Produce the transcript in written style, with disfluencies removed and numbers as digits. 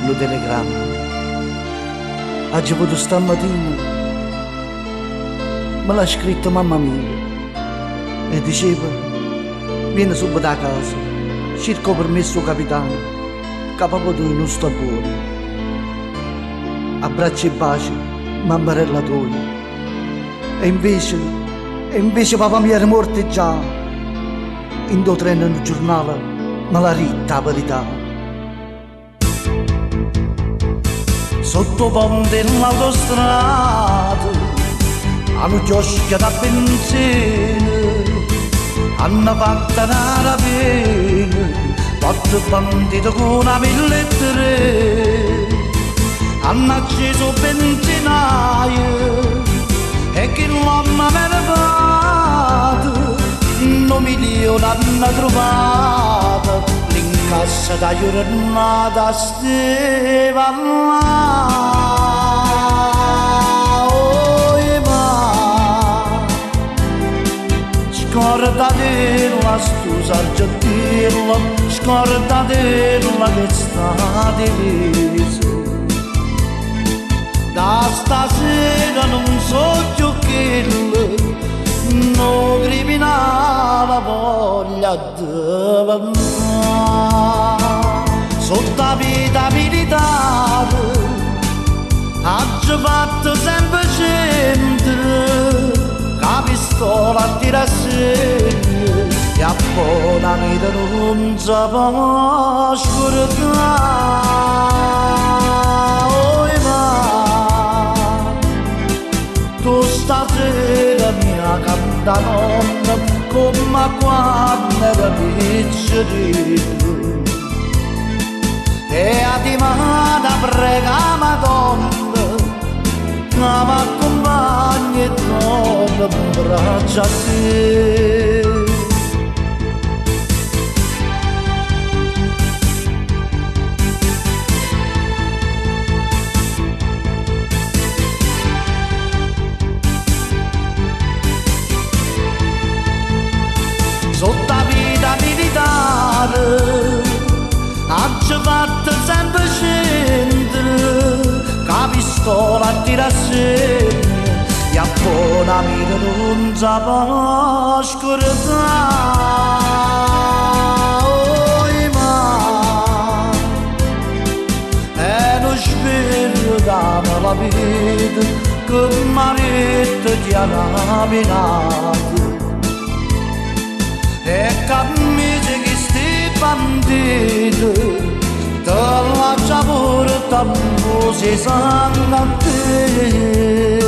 lo telegramma. Ha ricevuto stamattina, me l'ha scritto mamma mia e diceva: vieni subito a casa, cerco permesso capitano, che papà tu non sta buono. Abbracci e baci, mammarella tua. E invece papà mio era morto già. In due treni nel giornale me l'ha ritta la verità. Sotto ponte nell'autostrada, hanno chioschi da benzina, hanno fatto una rapina, quattro banditi con una 1.300, hanno acceso benzinaio e chi l'hanno mercato, 1 milione hanno trovato. Cassa da giornata steva là, scordatela stu sargentello, scordatela che sta diviso. Da stasera non so più quello, no criminale voglia di parlare. Sotto la vita militare ha fatto sempre centro, la pistola a tira a segno e a buona vita non si può scordare. Tu stasera mia canta nonna, come quando era piccolino, e a di mano prega Madonna, che mi accompagni e non abbraccia a te. Sotto la vita militare ha fatto sempre centro, la pistola a tira a segno e a buona vita non si può scordare. E non spero da la vita che marito ti ha rapinato, e cammini che sti banditi te lascia pure tanto si sanno a te.